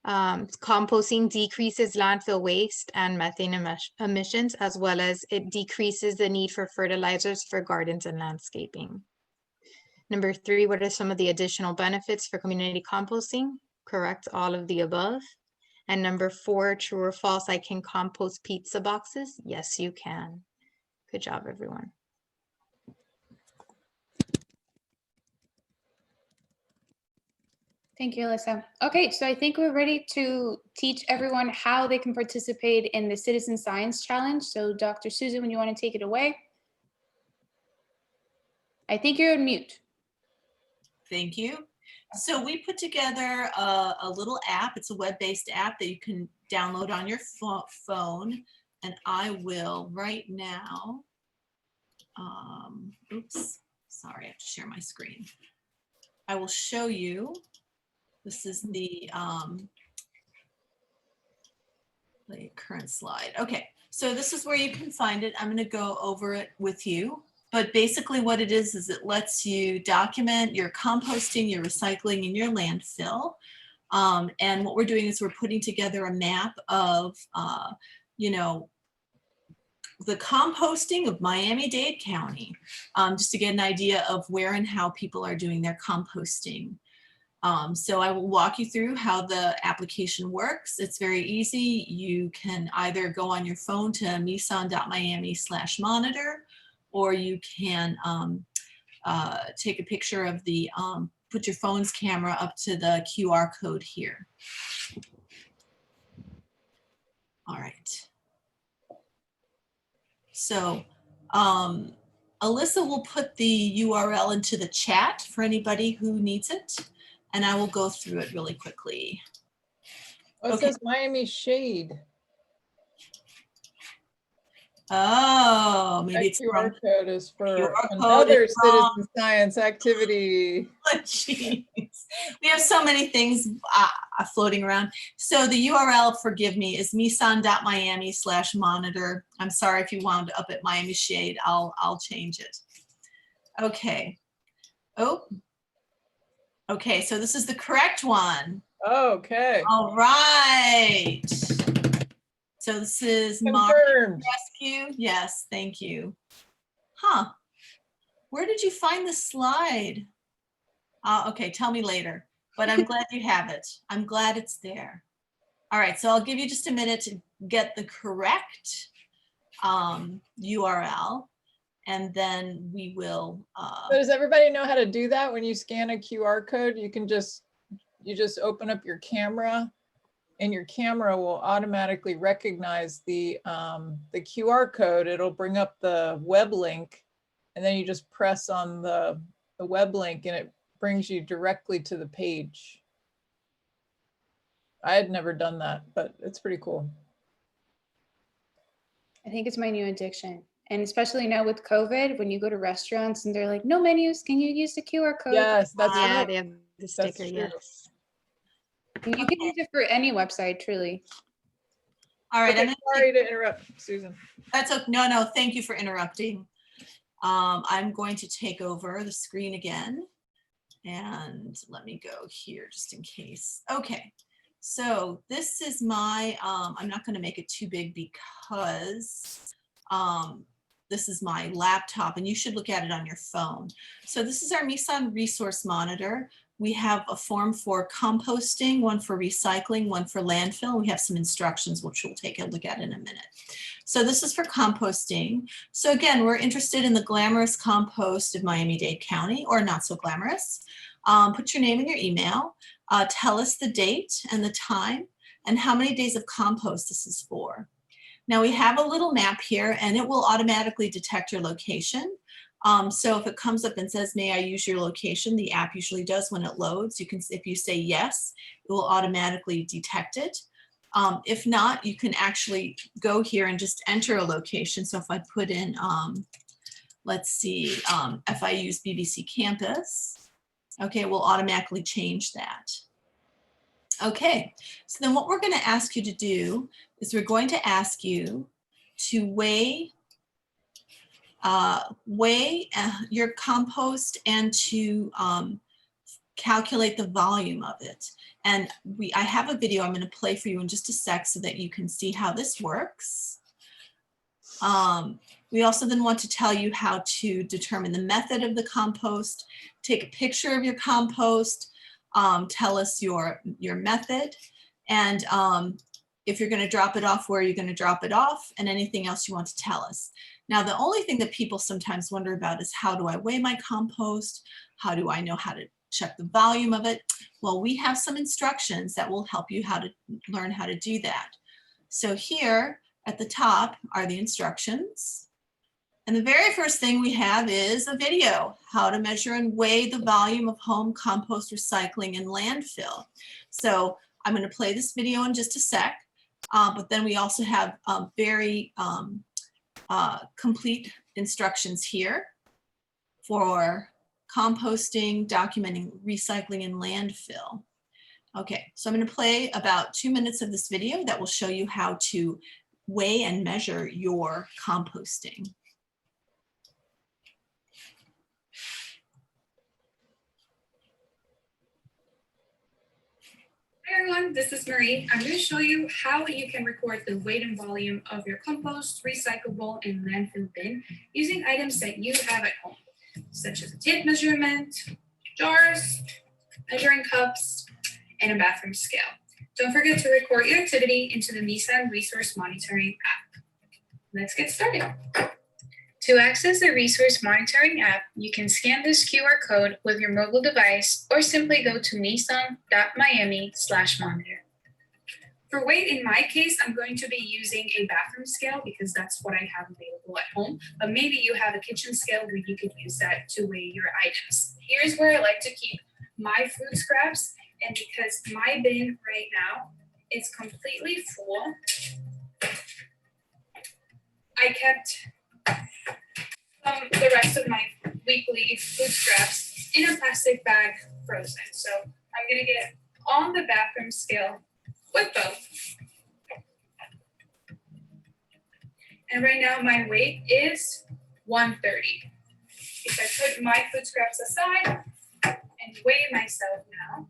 C: Composting decreases landfill waste and methane emissions, as well as it decreases the need for fertilizers for gardens and landscaping. Number 3, what are some of the additional benefits for community composting? Correct, all of the above. And number 4, true or false, I can compost pizza boxes? Yes, you can. Good job, everyone.
A: Thank you, Alyssa. Okay, so I think we're ready to teach everyone how they can participate in the Citizen Science Challenge. So Dr. Susan, when you want to take it away. I think you're on mute.
E: Thank you. So we put together a little app. It's a web-based app that you can download on your phone. And I will right now, oops, sorry, I have to share my screen. I will show you, this is the current slide. Okay, so this is where you can find it. I'm going to go over it with you. But basically what it is it lets you document your composting, your recycling, and your landfill. And what we're doing is we're putting together a map of, you know, the composting of Miami-Dade County, just to get an idea of where and how people are doing their composting. So I will walk you through how the application works. It's very easy. You can either go on your phone to mison.miami/monitor, or you can take a picture of the, put your phone's camera up to the QR code here. All right. So Alyssa will put the URL into the chat for anybody who needs it, and I will go through it really quickly.
B: Oh, it says Miami Shade.
E: Oh, maybe it's
B: QR code is for
E: QR
B: another
E: code is wrong.
B: citizen science activity.
E: Oh, jeez. We have so many things floating around. So the URL, forgive me, is mison.miami/monitor. I'm sorry if you wound up at Miami Shade. I'll change it. Okay. Oh. Okay, so this is the correct one.
B: Okay.
E: All right. So this is
B: Confirmed.
E: Rescue. Yes, thank you. Huh. Where did you find the slide? Okay, tell me later, but I'm glad you have it. I'm glad it's there. All right, so I'll give you just a minute to get the correct URL, and then we will.
B: So does everybody know how to do that? When you scan a QR code, you can just open up your camera, and your camera will automatically recognize the QR code. It'll bring up the web link, and then you just press on the web link, and it brings you directly to the page. I had never done that, but it's pretty cool.
A: I think it's my new addiction. And especially now with COVID, when you go to restaurants and they're like, no menus, can you use the QR code?
B: Yes, that's
C: Yeah,
B: right.
C: they have the sticker,
B: true.
C: yes.
A: And you can use it for any website, truly.
E: All right.
B: Okay, sorry to interrupt, Susan.
E: That's okay. No, thank you for interrupting. I'm going to take over the screen again. And let me go here just in case. Okay, so this is my, I'm not going to make it too big because this is my laptop, and you should look at it on your phone. So this is our Mison Resource Monitor. We have a form for composting, one for recycling, one for landfill. We have some instructions, which we'll take a look at in a minute. So this is for composting. So again, we're interested in the glamorous compost of Miami-Dade County, or not so glamorous. Put your name and your email. Tell us the date and the time and how many days of compost this is for. Now we have a little map here, and it will automatically detect your location. So if it comes up and says, may I use your location, the app usually does when it loads. You can, if you say yes, it will automatically detect it. If not, you can actually go here and just enter a location. So if I put in, let's see, if I use BBC Campus, okay, it will automatically change that. Okay, so then what we're going to ask you to do is we're going to ask you to weigh your compost and to calculate the volume of it. And I have a video I'm going to play for you in just a sec so that you can see how this works. We also then want to tell you how to determine the method of the compost, take a picture of your compost, tell us your method, and if you're going to drop it off, where you're going to drop it off, and anything else you want to tell us. Now, the only thing that people sometimes wonder about is, how do I weigh my compost? How do I know how to check the volume of it? Well, we have some instructions that will help you how to learn how to do that. So here at the top are the instructions. And the very first thing we have is a video, how to measure and weigh the volume of home compost, recycling, and landfill. So I'm going to play this video in just a sec. But then we also have very complete instructions here for composting, documenting, recycling, and landfill. Okay, so I'm going to play about 2 minutes of this video that will show you how to weigh and measure your composting.
A: Hi everyone, this is Marie. I'm going to show you how you can record the weight and volume of your compost, recyclable, and landfill bin using items that you have at home, such as a tape measurement, jars, measuring cups, and a bathroom scale. Don't forget to record your activity into the Nissan Resource Monitoring app. Let's get started. To access the Resource Monitoring app, you can scan this QR code with your mobile device or simply go to nissan.miami/monitor. For weight, in my case, I'm going to be using a bathroom scale because that's what I have available at home, but maybe you have a kitchen scale where you could use that to weigh your items. Here's where I like to keep my food scraps, and because my bin right now is completely full, I kept the rest of my weekly food scraps in a plastic bag frozen. So I'm gonna get on the bathroom scale with both. And right now my weight is 130. If I put my food scraps aside and weigh myself now,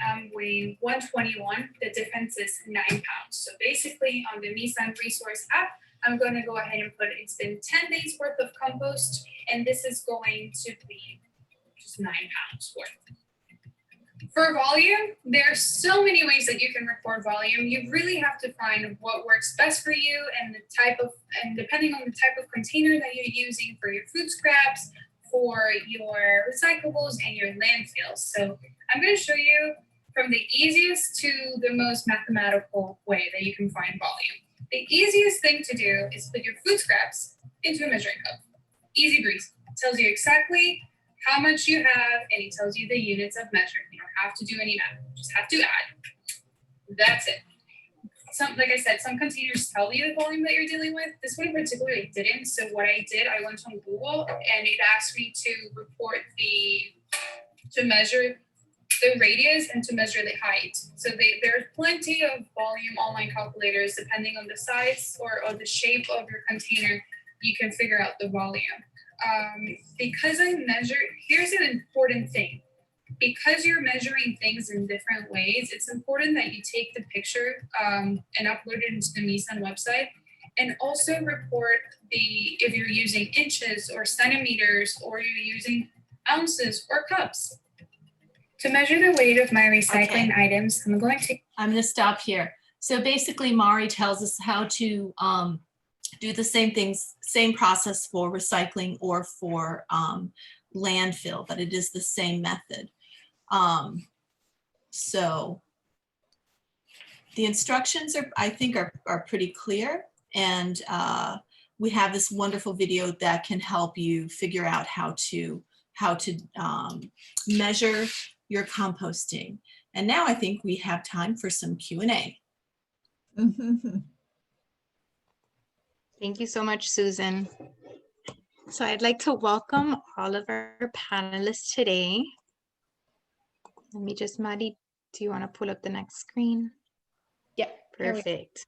A: I'm weighing 121. The difference is 9 pounds. So basically on the Nissan Resource app, I'm going to go ahead and put it's been 10 days worth of compost, and this is going to be just 9 pounds worth. For volume, there are so many ways that you can record volume. You really have to find what works best for you and the type of, and depending on the type of container that you're using for your food scraps, for your recyclables, and your landfills. So I'm going to show you from the easiest to the most mathematical way that you can find volume. The easiest thing to do is put your food scraps into a measuring cup. Easy breezy. It tells you exactly how much you have, and it tells you the units of measure. You don't have to do any math. You just have to add. That's it. Like I said, some containers tell you the volume that you're dealing with. This one in particular, it didn't. So what I did, I went on Google and it asked me to report to measure the radius and to measure the height. So there's plenty of volume online calculators, depending on the size or the shape of your container, you can figure out the volume. Because I measure, here's an important thing. Because you're measuring things in different ways, it's important that you take the picture and upload it into the Nissan website, and also report if you're using inches or centimeters, or you're using ounces or cups. To measure the weight of my recycling items, I'm going to stop here. So basically, Mari tells us how to do the same things, same process for recycling or for landfill, but it is the same method. So the instructions I think are pretty clear, and we have this wonderful video that can help you figure out how to measure your composting. And now I think we have time for some Q&A.
C: Thank you so much, Susan. So I'd like to welcome all of our panelists today. Let me just, Maddie, do you want to pull up the next screen?
A: Yeah.
C: Perfect.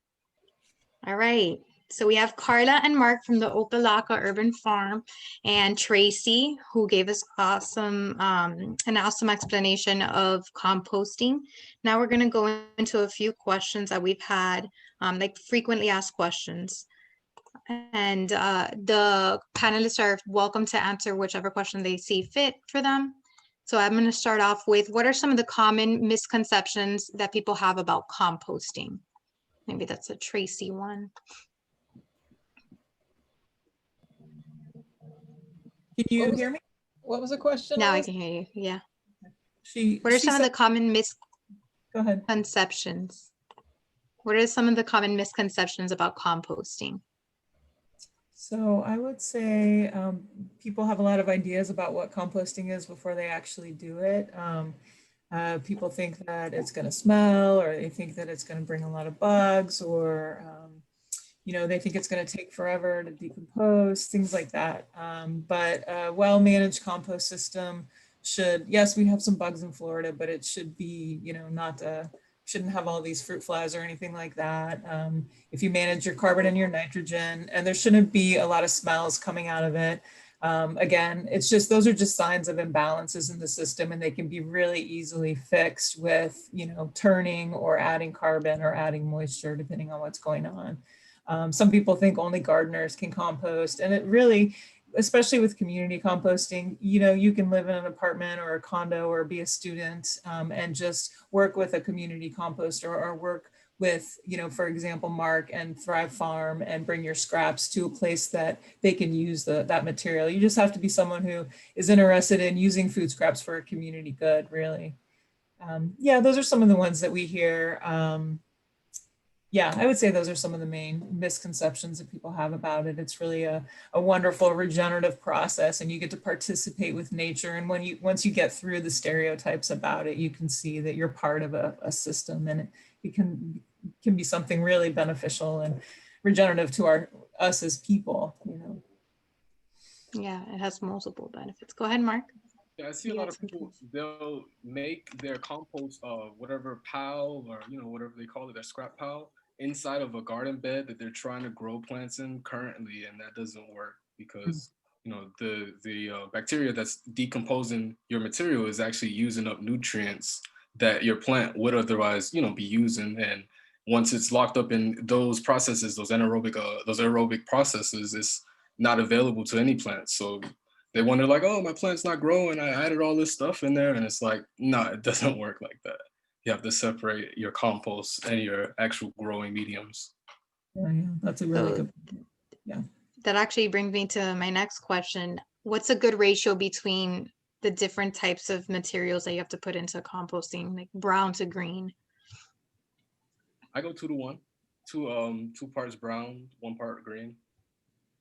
C: All right. So we have Carla and Mark from the Opa-Loca Urban Farm, and Tracy, who gave us an awesome explanation of composting. Now we're going to go into a few questions that we've had, like frequently asked questions. And the panelists are welcome to answer whichever question they see fit for them. So I'm going to start off with, what are some of the common misconceptions that people have about composting? Maybe that's a Tracy one.
J: Can you hear me?
B: What was the question?
C: Now I can hear you. Yeah. What are
J: She
C: some of the common
J: Go ahead.
C: misconceptions? What are some of the common misconceptions about composting?
J: So I would say people have a lot of ideas about what composting is before they actually do it. People think that it's going to smell, or they think that it's going to bring a lot of bugs, or you know, they think it's going to take forever to decompose, things like that. But a well-managed compost system should, yes, we have some bugs in Florida, but it should be, you know, not shouldn't have all these fruit flies or anything like that. If you manage your carbon and your nitrogen, and there shouldn't be a lot of smells coming out of it. Again, it's just, those are just signs of imbalances in the system, and they can be really easily fixed with, you know, turning or adding carbon or adding moisture, depending on what's going on. Some people think only gardeners can compost, and it really, especially with community composting, you know, you can live in an apartment or a condo or be a student and just work with a community composter, or work with, you know, for example, Mark and Thrive Farm, and bring your scraps to a place that they can use that material. You just have to be someone who is interested in using food scraps for a community good, really. Yeah, those are some of the ones that we hear. Yeah, I would say those are some of the main misconceptions that people have about it. It's really a wonderful regenerative process, and you get to participate with nature. And once you get through the stereotypes about it, you can see that you're part of a system, and it can be something really beneficial and regenerative to us as people, you know.
C: Yeah, it has multiple benefits. Go ahead, Mark.
G: Yeah, I see a lot of people, they'll make their compost whatever pile, or, you know, whatever they call it, their scrap pile, inside of a garden bed that they're trying to grow plants in currently, and that doesn't work because, you know, the bacteria that's decomposing your material is actually using up nutrients that your plant would otherwise, you know, be using. And once it's locked up in those processes, those aerobic processes, it's not available to any plant. So they wonder, like, oh, my plant's not growing, I added all this stuff in there. And it's like, no, it doesn't work like that. You have to separate your compost and your actual growing mediums.
J: Yeah, that's a really good point. Yeah.
C: That actually brings me to my next question. What's a good ratio between the different types of materials that you have to put into composting, like brown to green?
G: I go 2 to 1, 2 parts brown, 1 part green.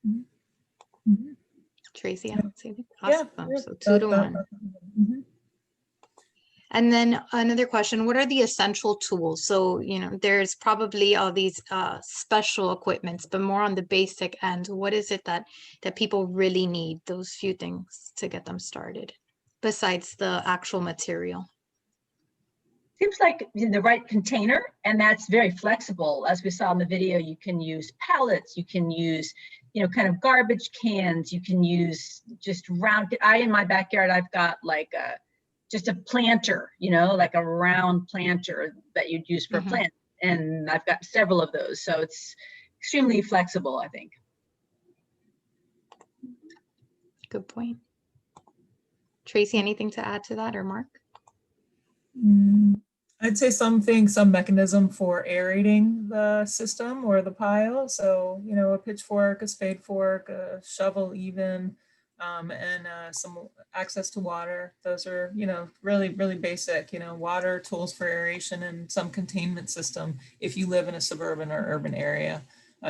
J: Mm-hmm.
C: Tracy, awesome.
J: Yeah,
C: so 2 to 1.
J: Mm-hmm.
C: And then another question, what are the essential tools? So, you know, there's probably all these special equipments, but more on the basic end, what is it that people really need, those few things to get them started, besides the actual material?
F: Seems like the right container, and that's very flexible. As we saw in the video, you can use pallets, you can use, you know, kind of garbage cans, you can use just round. In my backyard, I've got like just a planter, you know, like a round planter that you'd use for plants. And I've got several of those. So it's extremely flexible, I think.
C: Good point. Tracy, anything to add to that, or Mark?
J: I'd say some mechanism for aerating the system or the pile. So, you know, a pitchfork, a spade fork, a shovel even, and some access to water. Those are, you know, really, really basic, you know, water, tools for aeration, and some containment system if you live in a suburban or urban area.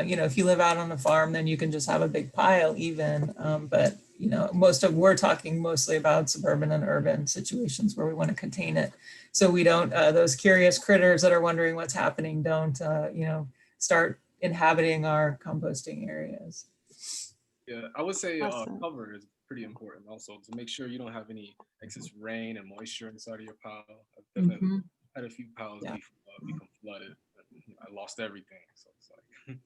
J: You know, if you live out on a farm, then you can just have a big pile even, but you know, we're talking mostly about suburban and urban situations where we want to contain it. So we don't, those curious critters that are wondering what's happening don't, you know, start inhabiting our composting areas.
G: Yeah, I would say
C: Awesome.
G: cover is pretty important also, to make sure you don't have any excess rain and moisture inside of your pile. I've definitely had a few piles become flooded. I lost everything. So it's like,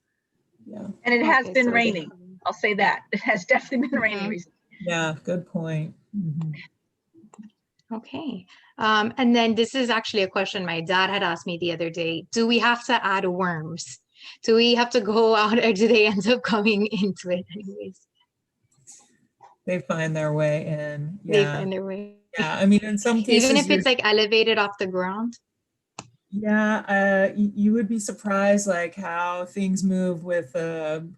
F: yeah. And it has been raining. I'll say that. It has definitely been raining recently.
J: Yeah, good point.
C: Okay. And then this is actually a question my dad had asked me the other day. Do we have to add worms? Do we have to go out, or do they end up coming into it anyways?
J: They find their way in. Yeah.
C: They find their way.
J: Yeah, I mean, in some cases,
C: even if it's like elevated off the ground.
J: Yeah, you would be surprised like how things move with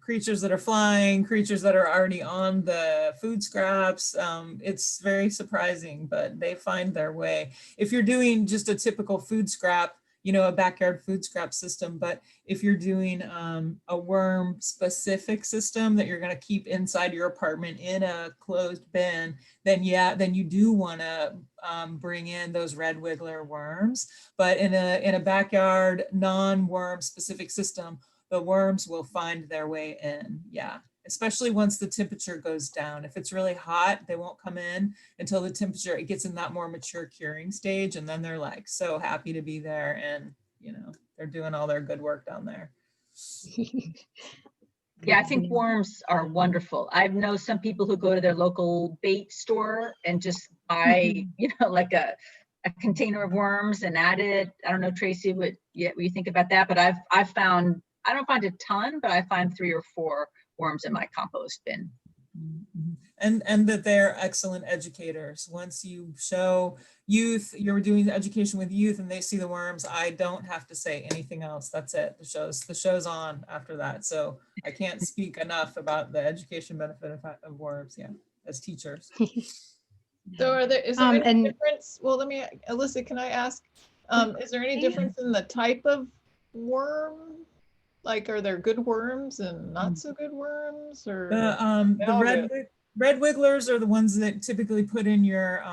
J: creatures that are flying, creatures that are already on the food scraps. It's very surprising, but they find their way. If you're doing just a typical food scrap, you know, a backyard food scrap system. But if you're doing a worm specific system that you're going to keep inside your apartment in a closed bin, then yeah, then you do want to bring in those red wiggler worms. But in a backyard non-worm specific system, the worms will find their way in. Yeah. Especially once the temperature goes down. If it's really hot, they won't come in until the temperature, it gets in that more mature curing stage. And then they're like so happy to be there, and you know, they're doing all their good work down there.
F: Yeah, I think worms are wonderful. I know some people who go to their local bait store and just buy, you know, like a container of worms and add it. I don't know, Tracy, what you think about that? But I've found, I don't find a ton, but I find 3 or 4 worms in my compost bin.
J: And that they're excellent educators. Once you show youth, you're doing education with youth and they see the worms, I don't have to say anything else. That's it. The show's on after that. So I can't speak enough about the education benefit of worms, yeah, as teachers.
B: So is there any difference? Well, let me, Alyssa, can I ask, is there any difference in the type of worm? Like, are there good worms and not so good worms? Or
J: the red wigglers are the ones that typically put in your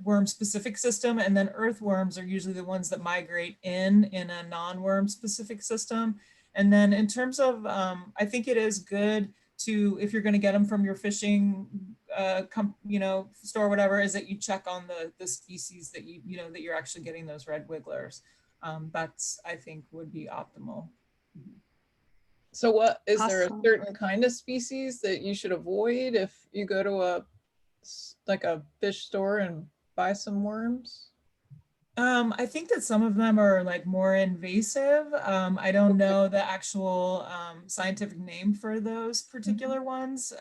J: worm specific system, and then earthworms are usually the ones that migrate in a non-worm specific system. And then in terms of, I think it is good to, if you're going to get them from your fishing, you know, store, whatever, is that you check on the species that you know that you're actually getting those red wigglers. That's, I think, would be optimal.
B: So what, is there a certain kind of species that you should avoid if you go to a fish store and buy some worms?
J: I think that some of them are like more invasive. I don't know the actual scientific name for those particular ones.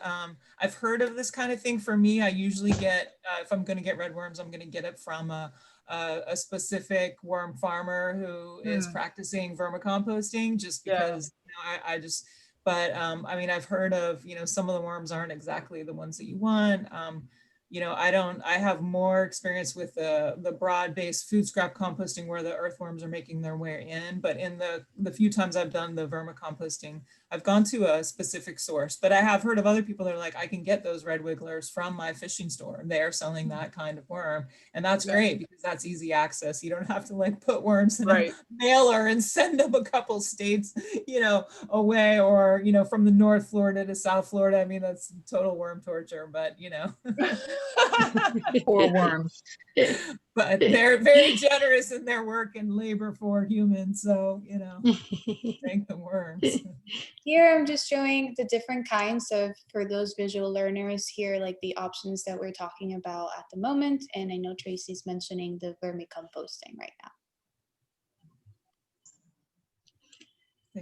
J: I've heard of this kind of thing. For me, I usually get, if I'm going to get red worms, I'm going to get it from a specific worm farmer who is practicing vermicomposting, just because, you know, I just, but I mean, I've heard of, you know, some of the worms aren't exactly the ones that you want. You know, I have more experience with the broad-based food scrap composting where the earthworms are making their way in, but in the few times I've done the vermicomposting, I've gone to a specific source. But I have heard of other people that are like, I can get those red wigglers from my fishing store. They're selling that kind of worm. And that's great because that's easy access. You don't have to like put worms in a mailer and send them a couple states, you know, away, or, you know, from the North Florida to South Florida. I mean, that's total worm torture, but you know.
F: Poor worms.
J: But they're very generous in their work and labor for humans, so you know, thank the worms.
A: Here I'm just showing the different kinds of, for those visual learners here, like the options that we're talking about at the moment. And I know Tracy's mentioning the vermicomposting right now.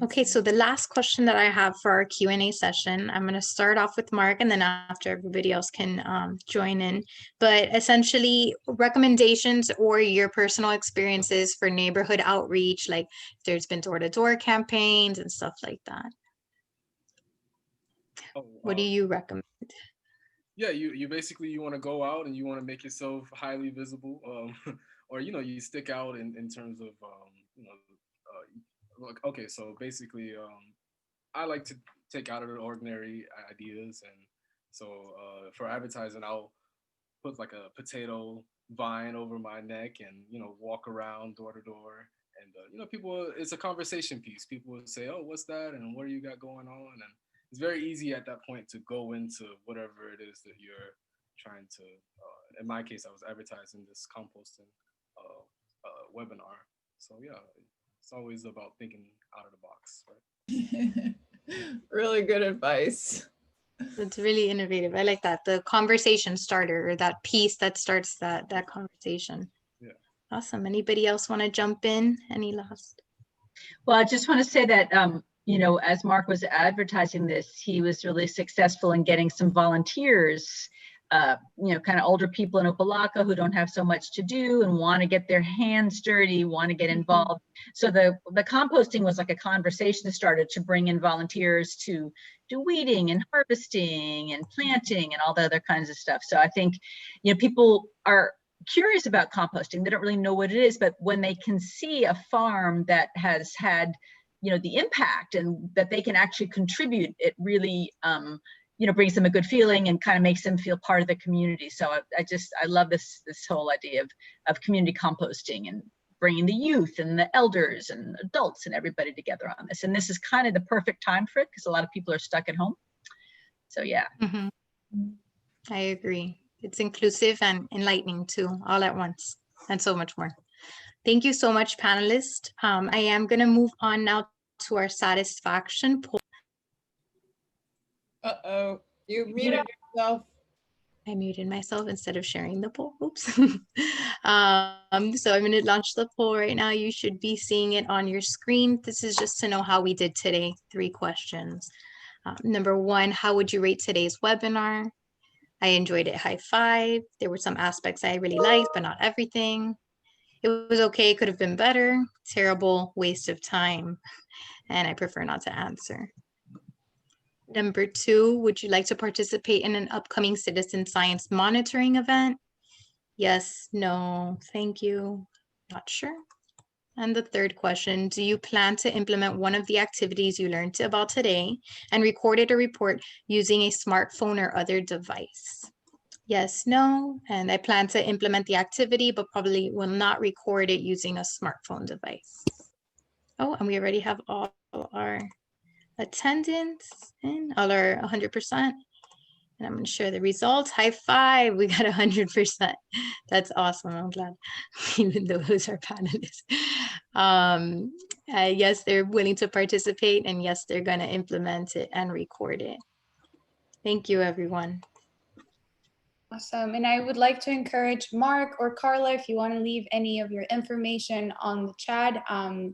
C: Okay, so the last question that I have for our Q&A session, I'm going to start off with Mark, and then after everybody else can join in. But essentially, recommendations or your personal experiences for neighborhood outreach, like if there's been door-to-door campaigns and stuff like that. What do you recommend?
G: Yeah, you basically, you want to go out and you want to make yourself highly visible, or you know, you stick out in terms of you know. Okay, so basically, I like to take out of the ordinary ideas, and so for advertising, I'll put like a potato vine over my neck, and you know, walk around door to door, and you know, people, it's a conversation piece. People would say, "Oh, what's that?" and "What do you got going on?" and it's very easy at that point to go into whatever it is that you're trying to. In my case, I was advertising this composting webinar, so yeah. It's always about thinking out of the box, right?
B: Really good advice.
C: That's really innovative. I like that. The conversation starter, or that piece that starts that conversation.
G: Yeah.
C: Awesome. Anybody else want to jump in? Any last?
F: Well, I just want to say that, you know, as Mark was advertising this, he was really successful in getting some volunteers, you know, kind of older people in Opa-Loca who don't have so much to do and want to get their hands dirty, want to get involved. So the composting was like a conversation started to bring in volunteers to do weeding and harvesting and planting and all the other kinds of stuff. So I think, you know, people are curious about composting. They don't really know what it is, but when they can see a farm that has had, you know, the impact and that they can actually contribute, it really, you know, brings them a good feeling and kind of makes them feel part of the community. So I love this whole idea of community composting and bringing the youth and the elders and adults and everybody together on this. And this is kind of the perfect time for it because a lot of people are stuck at home. So yeah.
C: Mhm. I agree. It's inclusive and enlightening too, all at once, and so much more. Thank you so much, panelists. I am going to move on now to our satisfaction poll.
B: Uh-oh, you muted yourself.
C: I muted myself instead of sharing the poll. Oops. So I'm going to launch the poll right now. You should be seeing it on your screen. This is just to know how we did today. 3 questions. Number 1, how would you rate today's webinar? I enjoyed it, high 5. There were some aspects I really liked, but not everything. It was okay, could have been better. Terrible, waste of time. And I prefer not to answer. Number 2, would you like to participate in an upcoming citizen science monitoring event? Yes, no, thank you. Not sure. And the 3rd question, do you plan to implement one of the activities you learned about today and recorded a report using a smartphone or other device? Yes, no, and I plan to implement the activity, but probably will not record it using a smartphone device. Oh, and we already have all our attendance and all our 100%. And I'm going to share the results. High 5, we got 100%. That's awesome. I'm glad, even though those are panelists. Yes, they're willing to participate, and yes, they're going to implement it and record it. Thank you, everyone.
A: Awesome. And I would like to encourage Mark or Carla, if you want to leave any of your information on the chat,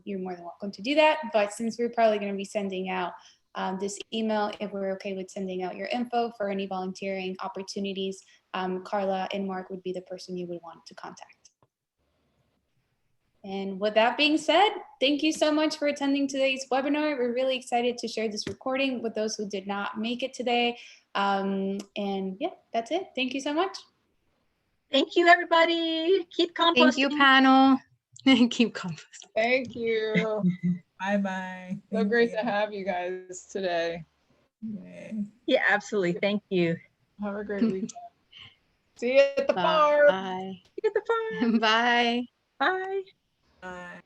A: you're more than welcome to do that. But since we're probably going to be sending out this email, if we're okay with sending out your info for any volunteering opportunities, Carla and Mark would be the person you would want to contact. And with that being said, thank you so much for attending today's webinar. We're really excited to share this recording with those who did not make it today. And yeah, that's it. Thank you so much.
F: Thank you, everybody. Keep composting.
C: Thank you, panel. Keep composting.
B: Thank you.
J: Bye-bye.
B: So
J: Thank
B: great
J: you.
B: to have you guys today.
J: Yay.
F: Yeah, absolutely. Thank you.
B: Have a great weekend. See you at the farm.
C: Bye.
F: See you at the farm.
C: Bye.
F: Bye.
J: Bye.